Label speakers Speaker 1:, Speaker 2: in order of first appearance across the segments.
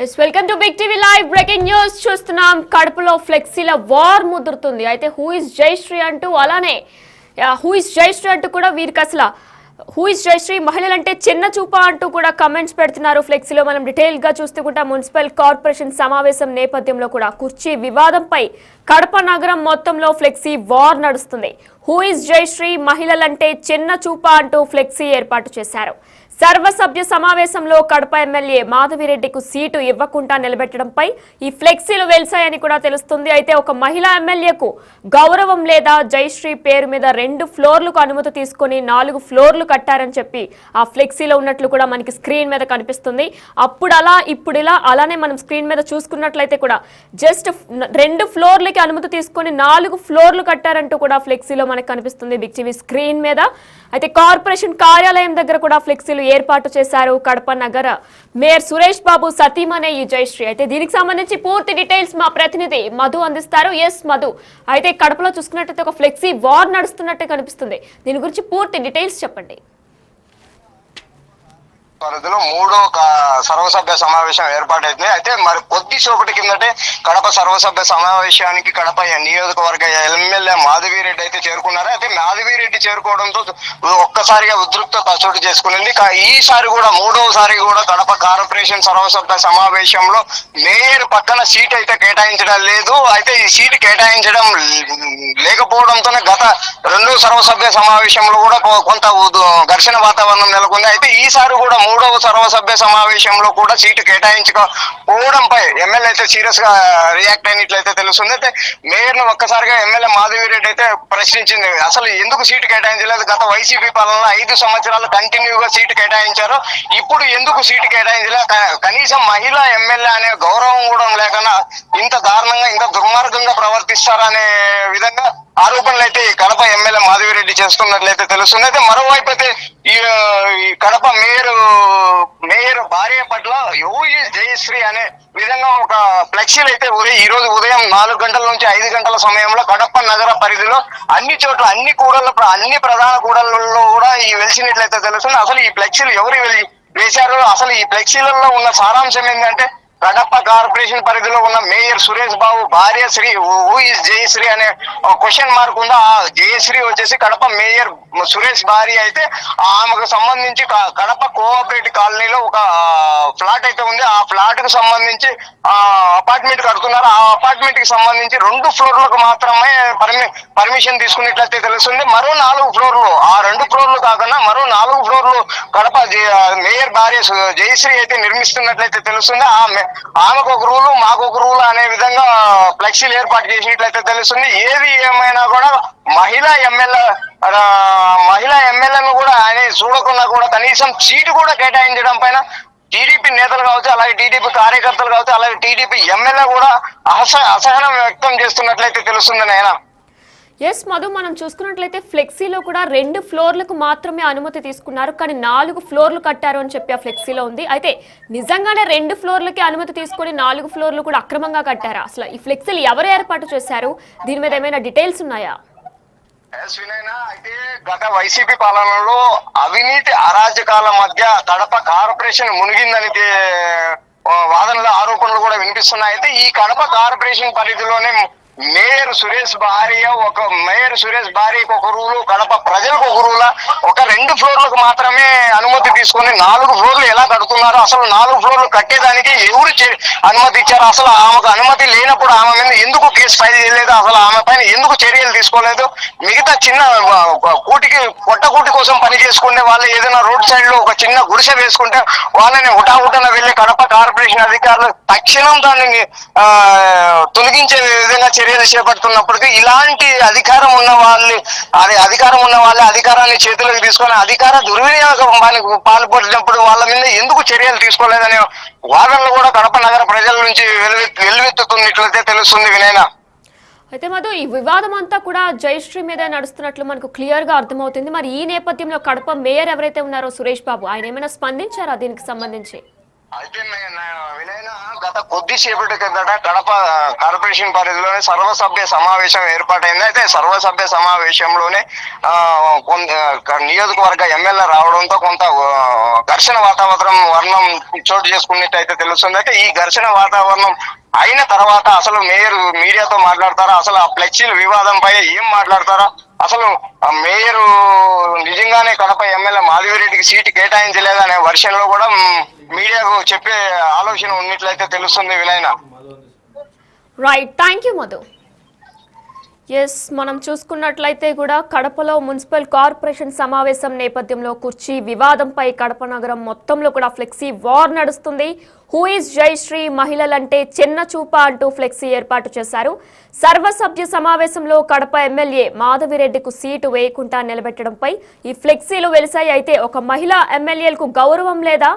Speaker 1: Yes welcome to big TV live. Breaking news చూస్తున్నాం. కడపలో ఫ్లెక్సీల war ముదురుతుంది. అయితే హూ ఇస్ జయశ్రీ అంటూ అలానే హూ ఇస్ జయశ్రీ అంటూ కూడా వీరికి అసలు హూ ఇస్ జయశ్రీ, మహిళలంటే చిన్న చూప అంటూ కూడా కమెంట్స్ పెడుతున్నారు. ఫ్లెక్సీలో మనం డీటెయిల్ గా చూస్తుంటా మున్సిపల్ కార్పొరేషన్ సమావేశం నేపథ్యంలో కూడా కుర్చీ వివాదంపై కడప నగరం మొత్తంలో ఫ్లెక్సీ వార్ నడుస్తుంది. హూ ఇస్ జయశ్రీ, మహిళలంటే చిన్న చూప అంటూ ఫ్లెక్సీ ఏర్పాటు చేశారు. సర్వసభ్య సమావేశంలో కడప ఎమ్మెల్యే మాధవిరెడ్డికి సీటు ఇవ్వకుండా నిలబెట్టడంపై ఈ ఫ్లెక్సీలు వెలిసాయని కూడా తెలుస్తుంది. అయితే ఒక మహిళా ఎమ్మెల్యేకు గౌరవం లేదా, జయశ్రీ పేరు మీద 2 ఫ్లోర్లకు అనుమతి తీసుకుని 4 ఫ్లోర్లు కట్టారని చెప్పి ఆ ఫ్లెక్సీలో ఉన్నట్లు కూడా మనకి స్క్రీన్ మీద కనిపిస్తుంది. అప్పుడు అలా ఇప్పుడు ఇలా అలానే మనం స్క్రీన్ మీద చూసుకున్నట్లయితే కూడా జస్ట్ 2 ఫ్లోర్లకి అనుమతి తీసుకొని 4 ఫ్లోర్లు కట్టారంటూ కూడా ఫ్లెక్సీలో మనకు కనిపిస్తుంది బిగ్ టీవీ స్క్రీన్ మీద. అయితే కార్పొరేషన్ కార్యాలయం దగ్గర కూడా ఫ్లెక్సీలు ఏర్పాటు చేశారు కడప నగర మేయర్ సురేష్ బాబు సతీమణి ఈ జయశ్రీ. అయితే దీనికి సంబంధించి పూర్తి డీటెయిల్స్ మా ప్రతినిధి మధు అందిస్తారు. ఎస్ మధు, అయితే కడపలో చూసుకున్నట్టయితే ఒక ఫ్లెక్సీ వార్ నడుస్తున్నట్టే కనిపిస్తుంది. దీని గురించి పూర్తి డీటెయిల్స్ చెప్పండి.
Speaker 2: పరిధిలో 3వ సర్వసభ్య సమావేశం ఏర్పాటైంది. అయితే మరి కొద్దిసేపటి కిందటే కడప సర్వసభ్య సమావేశానికి కడప నియోజకవర్గ ఎమ్మెల్యే మాధవిరెడ్డి అయితే చేరుకున్నారు. అయితే మాధవిరెడ్డి చేరుకోవడంతో ఒక్కసారిగా ఉద్రిక్తత చోటు చేసుకునింది. ఈసారి కూడా 3వసారి కూడా కడప కార్పొరేషన్ సర్వసభ్య సమావేశంలో మేయర్ పక్కన సీట్ అయితే కేటాయించడం లేదు. అయితే ఈ సీటు కేటాయించడం లేకపోవడంతోనే గత 2వ సర్వసభ్య సమావేశంలో కూడా కొంత ఘర్షణ వాతావరణం నెలకొంది. అయితే ఈసారి కూడా 3వ సర్వసభ్య సమావేశంలో కూడా సీటు కేటాయించకపోవడంపై ఎమ్మెల్యే అయితే సీరియస్ గా రియాక్ట్ అయినట్లయితే తెలుస్తుంది. అయితే మేయర్ ను ఒక్కసారిగా ఎమ్మెల్యే మాధవిరెడ్డి అయితే ప్రశ్నించింది. అసలు ఎందుకు సీటు కేటాయించలేదు? గత వైసీపీ పాలనలో 5 సంవత్సరాలు కంటిన్యూగా సీటు కేటాయించారు, ఇప్పుడు ఎందుకు సీటు కేటాయించలేదు? కనీసం మహిళా ఎమ్మెల్యే అనే గౌరవం కూడా లేకుండా ఇంత దారుణంగా ఇంత దుర్మార్గంగా ప్రవర్తిస్తారనే విధంగా ఆరోపణలు అయితే కడప ఎమ్మెల్యే మాధవిరెడ్డి చేస్తున్నట్లయితే తెలుస్తుంది. అయితే మరోవైపు అయితే ఈ కడప మేయర్ భార్య పట్ల జయశ్రీ అనే విధంగా ఒక ఫ్లెక్సీలు అయితే ఈ రోజు ఉదయం 4 గంటల నుంచి 5 గంటల సమయంలో కడప నగర పరిధిలో అన్ని చోట్ల అన్ని ప్రధాన కూడళ్లలో కూడా ఈ వెలిసినట్లయితే తెలుస్తుంది. అసలు ఈ ఫ్లెక్సీలు ఎవరు వేశారు? అసలు ఈ ఫ్లెక్సీలలో ఉన్న సారాంశం ఏంటంటే కడప కార్పొరేషన్ పరిధిలో ఉన్న మేయర్ సురేష్ బాబు భార్య శ్రీ హూ ఇస్ జయశ్రీ అనే క్వశ్చన్ మార్క్ ఉందా. ఆ జయశ్రీ వచ్చేసి కడప మేయర్ సురేష్ భార్య. అయితే ఆమెకు సంబంధించి కడప కోఆపరేటివ్ కాలనీలో ఒక ఫ్లాట్ అయితే ఉంది. ఆ ఫ్లాట్ కు సంబంధించి అపార్ట్మెంట్ కడుతున్నారు. ఆ అపార్ట్మెంట్ కి సంబంధించి 2 ఫ్లోర్లకు మాత్రమే పర్మిషన్ తీసుకున్నట్లయితే తెలుస్తుంది. మరో 4 ఫ్లోర్లు, ఆ 2 ఫ్లోర్లు కాకుండా మరో 4 ఫ్లోర్లు కడప మేయర్ భార్య జయశ్రీ అయితే నిర్మిస్తున్నట్లయితే తెలుస్తుంది. ఆమెకు ఒక రూలు మాకు ఒక రూలు అనే విధంగా ఫ్లెక్సీలు ఏర్పాటు చేసినట్లయితే తెలుస్తుంది. ఏది ఏమైనా కూడా మహిళా ఎమ్మెల్యేను కూడా ఆయన చూడకుండా కూడా కనీసం సీటు కూడా కేటాయించడం పైన టీడీపీ నేతలు కావచ్చు, అలాగే టీడీపీ కార్యకర్తలు కావచ్చు, అలాగే టీడీపీ ఎమ్మెల్యే కూడా అసహనం వ్యక్తం చేస్తున్నట్లయితే తెలుస్తుంది. నాయన
Speaker 1: ఎస్ మధు, మనం చూసుకున్నట్లయితే ఫ్లెక్సీలో కూడా 2 ఫ్లోర్లకు మాత్రమే అనుమతి తీసుకున్నారు, కానీ 4 ఫ్లోర్లు కట్టారు అని చెప్పి ఆ ఫ్లెక్సీలో ఉంది. అయితే నిజంగానే 2 ఫ్లోర్లకి అనుమతి తీసుకొని 4 ఫ్లోర్లు కూడా అక్రమంగా కట్టారా? అసలు ఈ ఫ్లెక్సీలు ఎవరు ఏర్పాటు చేశారు? దీని మీద ఏమైనా డీటెయిల్స్ ఉన్నాయా?
Speaker 2: అయితే గత వైసీపీ పాలనలో అవినీతి అరాజకాల మధ్య కడప కార్పొరేషన్ మునిగిందని వాదనలు ఆరోపణలు కూడా వినిపిస్తున్నాయి. అయితే ఈ కడప కార్పొరేషన్ పరిధిలోనే మేయర్ సురేష్ భార్యకు ఒక రూలు, కడప ప్రజలకు ఒక రూలా? ఒక 2 ఫ్లోర్లకు మాత్రమే అనుమతి తీసుకుని 4 ఫ్లోర్లు ఎలా కడుతున్నారు? అసలు 4 ఫ్లోర్లు కట్టేదానికి ఎవరు అనుమతి ఇచ్చారు? అసలు ఆమెకు అనుమతి లేనప్పుడు ఆమె మీద ఎందుకు కేసు ఫైల్ చేయలేదు? అసలు ఆమె పైన ఎందుకు చర్యలు తీసుకోలేదు? మిగతా చిన్న పొట్టకూటి కోసం పని చేసుకుంటే వాళ్ళు ఏదైనా రోడ్ సైడ్ లో ఒక చిన్న గుడిసె వేసుకుంటే వాళ్ళని హుటాహుటన వెళ్లి కడప కార్పొరేషన్ అధికారులు తక్షణం దాన్ని తొలగించే విధంగా చర్యలు చేపడుతున్నప్పటికీ ఇలాంటి అధికారం ఉన్న వాళ్ళే అధికారాన్ని చేతులకు తీసుకొని అధికార దుర్వినియోగానికి పాల్పడినప్పుడు వాళ్ళ మీద ఎందుకు చర్యలు తీసుకోలేదనే వాదనలు కూడా కడప నగర ప్రజల నుంచి వెలువెత్తుతున్నట్లయితే తెలుస్తుంది. వినయన
Speaker 1: అయితే మధు, ఈ వివాదం అంతా కూడా జయశ్రీ మీద నడుస్తున్నట్లు మనకు క్లియర్ గా అర్థమవుతుంది. మరి ఈ నేపథ్యంలో కడప మేయర్ ఎవరైతే ఉన్నారో సురేష్ బాబు, ఆయన ఏమైనా స్పందించారా దీనికి సంబంధించి?
Speaker 2: అయితే వినయన గత కొద్దిసేపటి కిందట కడప కార్పొరేషన్ పరిధిలోనే సర్వసభ్య సమావేశం ఏర్పాటైంది. అయితే సర్వసభ్య సమావేశంలోనే నియోజకవర్గ ఎమ్మెల్యే రావడంతో కొంత ఘర్షణ వర్ణం చోటు చేసుకున్నట్టయితే తెలుస్తుంది. అయితే ఈ ఘర్షణ వాతావరణం అయిన తర్వాత అసలు మేయర్ మీడియాతో మాట్లాడతారా, అసలు ఆ ఫ్లెక్సీల వివాదంపై ఏం మాట్లాడతారా, అసలు మేయర్ నిజంగానే కడప ఎమ్మెల్యే మాధవిరెడ్డికి సీటు కేటాయించలేదనే వర్షన్లో కూడా మీడియాకు చెప్పే ఆలోచన ఉన్నట్లయితే తెలుస్తుంది వినయన.
Speaker 1: Right, thank you Madhu. Yes, మనం చూసుకున్నట్లయితే కూడా కడపలో మున్సిపల్ కార్పొరేషన్ సమావేశం నేపథ్యంలో కుర్చీ వివాదంపై కడప నగరం మొత్తంలో కూడా ఫ్లెక్సీ వార్ నడుస్తుంది. హూ ఇస్ జయశ్రీ, మహిళలంటే చిన్న చూప అంటూ ఫ్లెక్సీ ఏర్పాటు చేశారు. సర్వసభ్య సమావేశంలో కడప ఎమ్మెల్యే మాధవిరెడ్డికు సీటు వేయకుండా నిలబెట్టడంపై ఈ ఫ్లెక్సీలు వెలిశాయి. అయితే ఒక మహిళా ఎమ్మెల్యేలకు గౌరవం లేదా,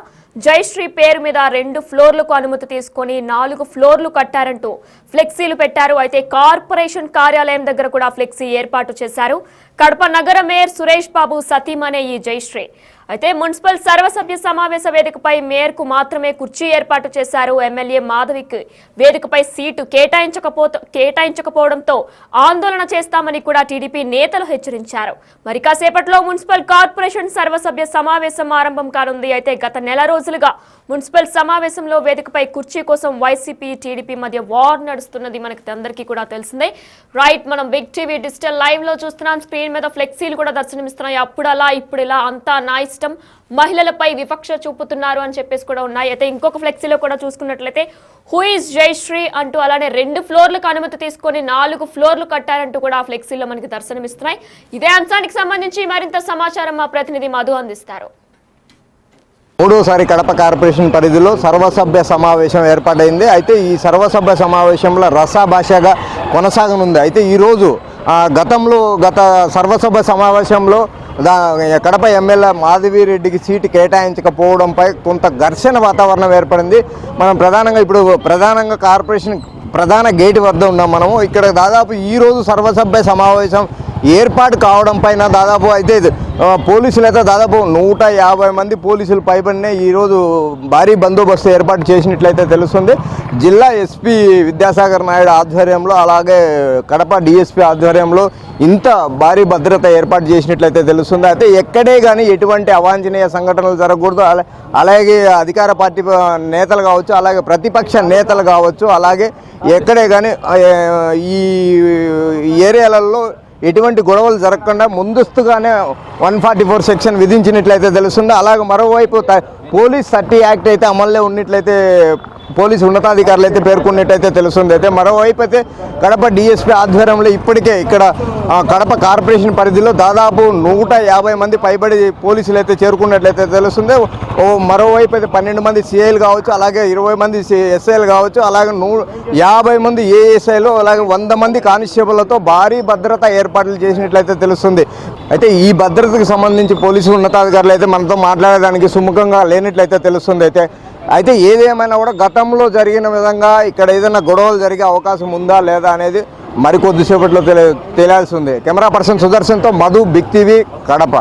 Speaker 1: జయశ్రీ పేరు మీద 2 ఫ్లోర్లకు అనుమతి తీసుకొని 4 ఫ్లోర్లు కట్టారంటూ ఫ్లెక్సీలు పెట్టారు. అయితే కార్పొరేషన్ కార్యాలయం దగ్గర కూడా ఫ్లెక్సీ ఏర్పాటు చేశారు. కడప నగర మేయర్ సురేష్ బాబు సతీమణే ఈ జయశ్రీ. అయితే మున్సిపల్ సర్వసభ్య సమావేశ వేదికపై మేయర్కు మాత్రమే కుర్చీ ఏర్పాటు చేశారు. ఎమ్మెల్యే మాధవికి వేదికపై సీటు కేటాయించకపోవడంతో ఆందోళన చేస్తామని కూడా టీడీపీ నేతలు హెచ్చరించారు. మరి కాసేపట్లో మున్సిపల్ కార్పొరేషన్ సర్వసభ్య సమావేశం ఆరంభం కానుంది. అయితే గత నెల రోజులుగా మున్సిపల్ సమావేశంలో వేదికపై కుర్చీ కోసం వైసీపీ టీడీపీ మధ్య వార్ నడుస్తున్నది మనకి అందరికీ కూడా తెలిసిందే. రైట్, మనం బిగ్ టీవీ డిజిటల్ లైవ్ లో చూస్తున్నాం. స్క్రీన్ మీద ఫ్లెక్సీలు కూడా దర్శనమిస్తున్నాయి. అప్పుడు అలా ఇప్పుడు ఇలా అంతా నా ఇష్టం, మహిళలపై వివక్ష చూపుతున్నారు అని చెప్పేసి కూడా ఉన్నాయి. అయితే ఇంకొక ఫ్లెక్సీలో కూడా చూసుకున్నట్లయితే హూ ఇస్ జయశ్రీ అంటూ అలానే 2 ఫ్లోర్లకు అనుమతి తీసుకొని 4 ఫ్లోర్లు కట్టారంటూ కూడా ఆ ఫ్లెక్సీలో మనకి దర్శనమిస్తున్నాయి. ఇదే అంశానికి సంబంధించి మరింత సమాచారం మా ప్రతినిధి మధు అందిస్తారు.
Speaker 3: మూడోసారి కడప కార్పొరేషన్ పరిధిలో సర్వసభ్య సమావేశం ఏర్పాటైంది. అయితే ఈ సర్వసభ్య సమావేశంలో రసాభాషగా కొనసాగనుంది. అయితే ఈరోజు గత సర్వసభ్య సమావేశంలో కడప ఎమ్మెల్యే మాధవిరెడ్డికి సీటు కేటాయించకపోవడంపై కొంత ఘర్షణ వాతావరణం ఏర్పడింది. మనం ప్రధానంగా కార్పొరేషన్ ప్రధాన గేటు వద్ద ఉన్నాం. మనము ఇక్కడ దాదాపు ఈరోజు సర్వసభ్య సమావేశం ఏర్పాటు కావడం పైన దాదాపు అయితే పోలీసులు అయితే దాదాపు 150 మంది పోలీసులు పైబడినే ఈరోజు భారీ బందోబస్తు ఏర్పాటు చేసినట్లయితే తెలుస్తుంది. జిల్లా ఎస్పీ విద్యాసాగర్ నాయుడు ఆధ్వర్యంలో అలాగే కడప డిఎస్పీ ఆధ్వర్యంలో ఇంత భారీ భద్రత ఏర్పాటు చేసినట్లయితే తెలుస్తుంది. అయితే ఎక్కడే కానీ ఎటువంటి అవాంఛనీయ సంఘటనలు జరగకూడదు. అలాగే అధికార పార్టీ నేతలు కావచ్చు, అలాగే ప్రతిపక్ష నేతలు కావచ్చు, అలాగే ఎక్కడే కానీ ఈ ఏరియాలలో ఎటువంటి గొడవలు జరగకుండా ముందస్తుగానే 144 సెక్షన్ విధించినట్లయితే తెలుస్తుంది. అలాగే మరోవైపు పోలీస్ 30 యాక్ట్ అయితే అమల్లో ఉన్నట్లయితే పోలీసు ఉన్నతాధికారులు అయితే పేర్కొన్నట్టయితే తెలుస్తుంది. అయితే మరోవైపు అయితే కడప డిఎస్పీ ఆధ్వర్యంలో ఇప్పటికే ఇక్కడ కడప కార్పొరేషన్ పరిధిలో దాదాపు 150 మంది పైబడి పోలీసులు అయితే చేరుకున్నట్లయితే తెలుస్తుంది. మరోవైపు అయితే 12 మంది సిఐలు కావచ్చు, అలాగే 20 మంది ఎస్ఐలు కావచ్చు, అలాగే 50 మంది ఏఎస్ఐలు, అలాగే 100 మంది కానిస్టేబుళ్లతో భారీ భద్రత ఏర్పాట్లు చేసినట్లయితే తెలుస్తుంది. అయితే ఈ భద్రతకు సంబంధించి పోలీసు ఉన్నతాధికారులు అయితే మనతో మాట్లాడడానికి సుముఖంగా లేనట్లయితే తెలుస్తుంది. అయితే ఏదేమైనా కూడా గతంలో జరిగిన విధంగా ఇక్కడ ఏదైనా గొడవలు జరిగే అవకాశం ఉందా లేదా అనేది మరికొద్దిసేపట్లో తెలియాల్సి ఉంది. కెమెరా పర్సన్ సుదర్శన్తో మధు, బిగ్ టీవీ, కడప.